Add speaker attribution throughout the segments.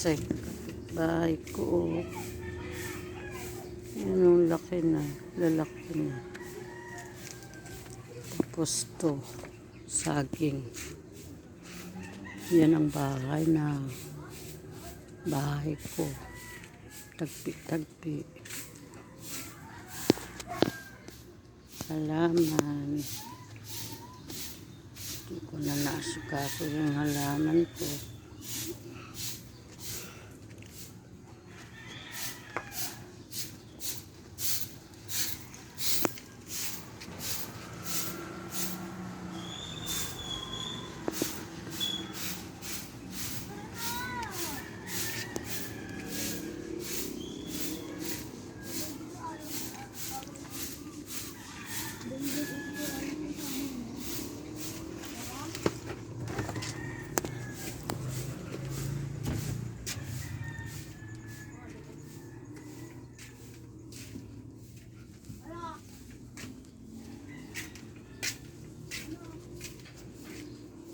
Speaker 1: Sa bahay ko. Yan yung laki na. Lalaki na. Tapos to. Saging. Yan ang bahay ko. Tagpi-tagpi. Halaman. Hindi ko na naasikaso yung halaman ko.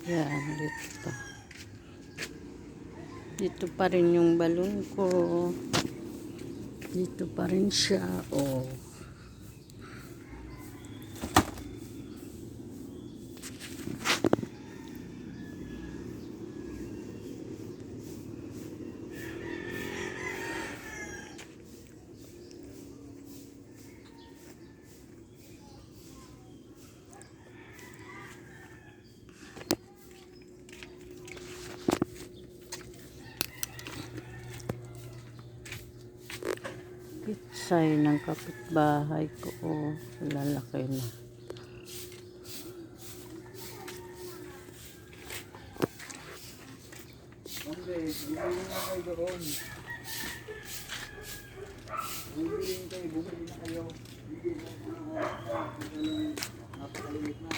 Speaker 1: Yan, dito pa. Dito pa rin yung balon ko. Dito pa rin siya. Oh. Pitsay ng kapitbahay ko. Oh, lalaki na.
Speaker 2: Bumili na kayo doon. Bumili na kayo. Napakaliit na.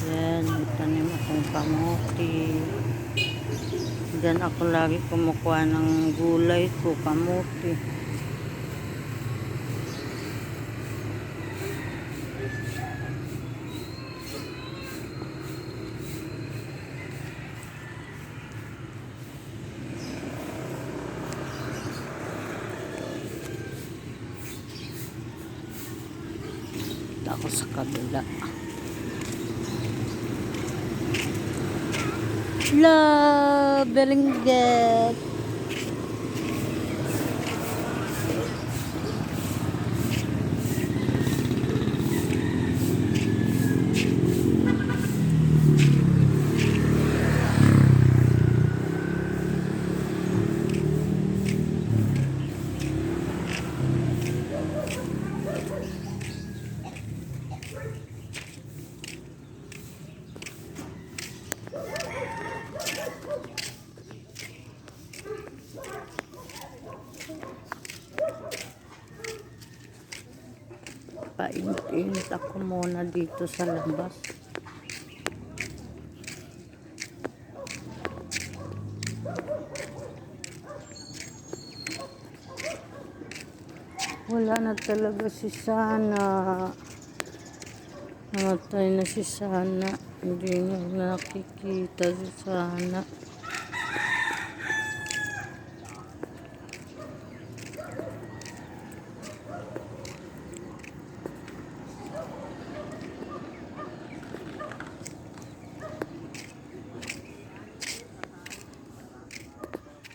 Speaker 1: Yan, may tanim akong kamuti. Diyan ako lagi kumukuha ng gulay ko, kamuti. Dito ako sa kabila. La Berenget. Painit-init ako muna dito sa labas. Wala na talaga si Sana. Namatay na si Sana. Hindi na nakikita si Sana.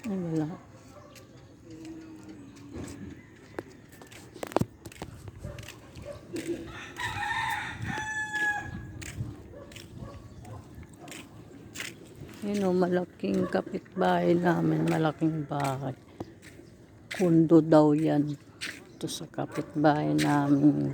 Speaker 1: Ay, wala. Yun o, malaking kapitbahay namin, malaking bahay. Kundo daw yan. Ito sa kapitbahay namin.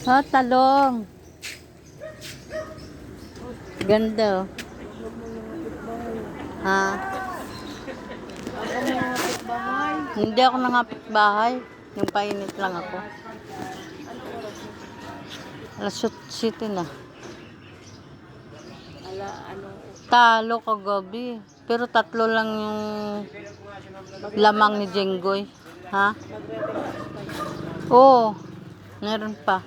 Speaker 1: Ha, talong. Ganda, oh. Ha? Hindi ako nangapit bahay. Yung painit lang ako. Alas 7 na. Talo kagabi. Pero 3 lang yung lamang ni Jenggoy. Ha? Oo. Meron pa.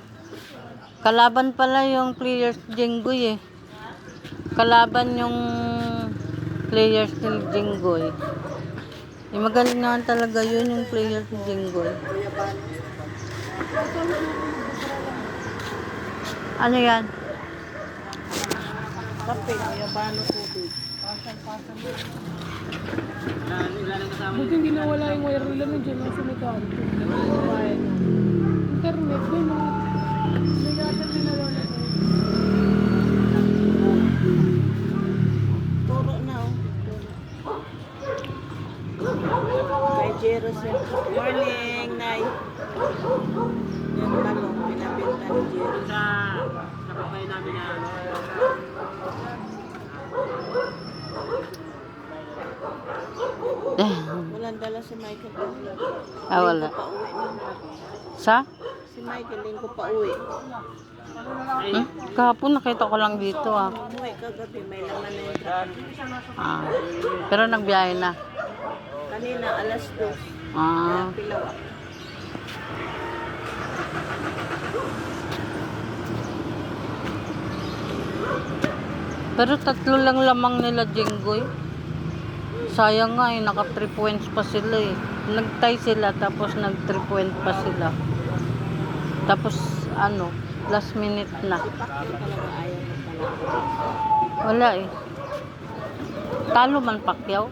Speaker 1: Kalaban pala yung players ni Jenggoy eh. Kalaban yung players ni Jenggoy. Magaling naman talaga yun yung players ni Jenggoy. Ano yan?
Speaker 2: Kape, Yabano tubig. Pasan-pasan mo. Ilan ang kasama?
Speaker 3: Buti hindi nawala yung wire nila nandiyan lang sa mekaniko. Internet, yun o. May yata din nawala ko.
Speaker 2: Turo na oh. Kay Jeros yan. Morning, Nay. Yan talong, pinabenta ni Jeros. Sa kapatay namin na ano. Walang dala si Michael.
Speaker 1: Ah, wala.
Speaker 2: Linggo pa uwi nun.
Speaker 1: Sa?
Speaker 2: Si Michael, linggo pa uwi.
Speaker 1: Kahapon nakita ko lang dito ah.
Speaker 2: Umuwi kagabi, may laman na yung truck.
Speaker 1: Ah. Pero nagbiyahe na.
Speaker 2: Kanina, alas 2.
Speaker 1: Ah.
Speaker 2: Pilaw.
Speaker 1: Pero 3 lang lamang nila Jenggoy. Sayang nga eh, naka 3 points pa sila eh. Nag-tie sila tapos nag 3 point pa sila. Tapos ano, last minute na.
Speaker 2: Si Pacquiao talaga ayaw na talaga.
Speaker 1: Wala eh. Talo man Pacquiao.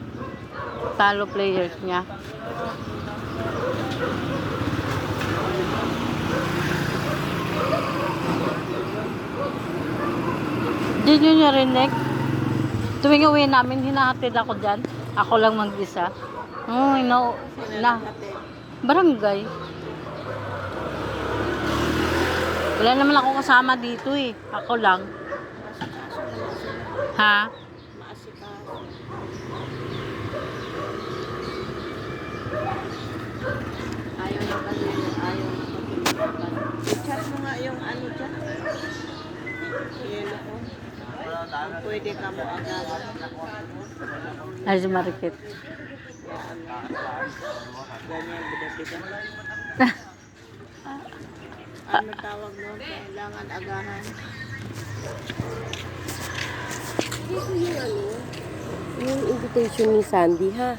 Speaker 1: Talo players niya. Di nyo narinig? Tuwing uwi namin, hinahatid ako dyan. Ako lang mag-isa. Oh, na. Barangay. Wala naman ako kasama dito eh. Ako lang. Ha?
Speaker 2: Maasikaso. Ayaw na kasi, ayaw na pagkilipan. I-chat mo nga yung ano dyan. Yelo ko. Kung pwede ka mo agad.
Speaker 1: Ay, si Marikit.
Speaker 2: Ganyan, bida-bida. Ano tawag mo? Kailangan agahan.
Speaker 3: Dito yung ano, yung invitation ni Sandy ha.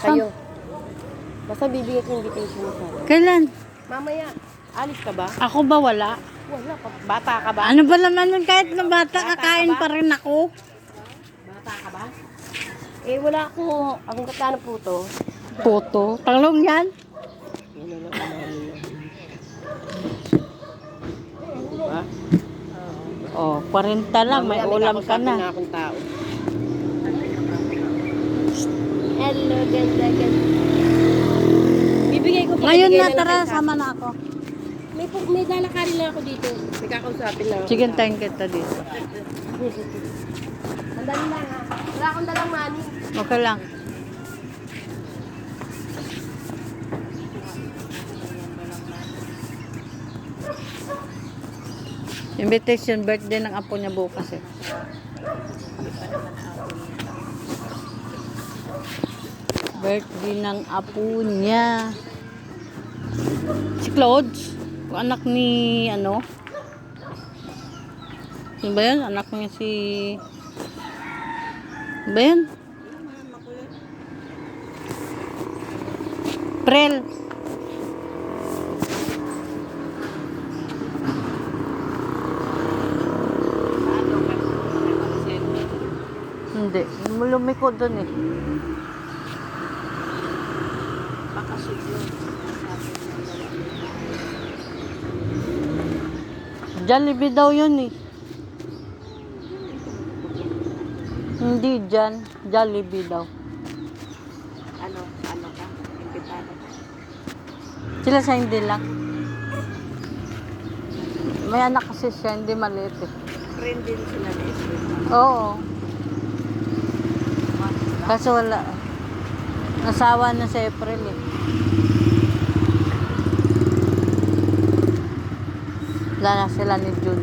Speaker 3: Kayo. Basta bibigyan ko yung invitation ni Sandy.
Speaker 1: Kailan?
Speaker 3: Mamaya, alis ka ba?
Speaker 1: Ako ba wala?
Speaker 3: Wala pa. Bata ka ba?
Speaker 1: Ano ba naman nun? Kahit na bata, kakain pa rin ako.
Speaker 3: Bata ka ba? Eh, wala ako. Akong katano po to.
Speaker 1: Puto. Talong yan.
Speaker 3: Yan na lang namin na. Diba?
Speaker 1: Oh, 40 lang. May
Speaker 3: Mamaya
Speaker 1: ulam ka
Speaker 3: kakausapin
Speaker 1: na.
Speaker 3: akong tao. Hello, ganda, ganda. Bibigay ko pa.
Speaker 1: Ngayon
Speaker 3: bibigay
Speaker 1: na,
Speaker 3: lang
Speaker 1: tara,
Speaker 3: kay
Speaker 1: sama na ako.
Speaker 3: May lalakarin lang ako dito. May kakausapin lang ako.
Speaker 1: Sige, tayo kita dito.
Speaker 3: Sandali lang ha. Wala akong dalang money.
Speaker 1: Okay lang. Invitation birthday ng apo niya bukas eh. Birthday ng apo niya. Si Claude, yung anak ni ano? Ano ba yun? Anak niya si... Ano ba yun? Prel. Hindi. Lumiko doon eh. Jollibee daw yun eh. Hindi dyan. Jollibee daw.
Speaker 2: Ano ka? Imbitado ka?
Speaker 1: Sila sa hindi lang. May anak kasi siya, hindi maliit eh.
Speaker 2: Friend din sila ni Israel.
Speaker 1: Oo. Kaso wala. Nasawa na sa April eh. Wala na sila ni June.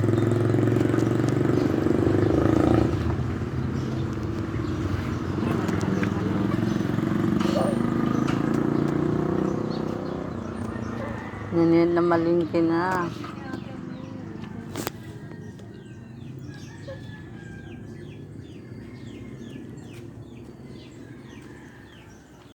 Speaker 1: Yun na malingki na.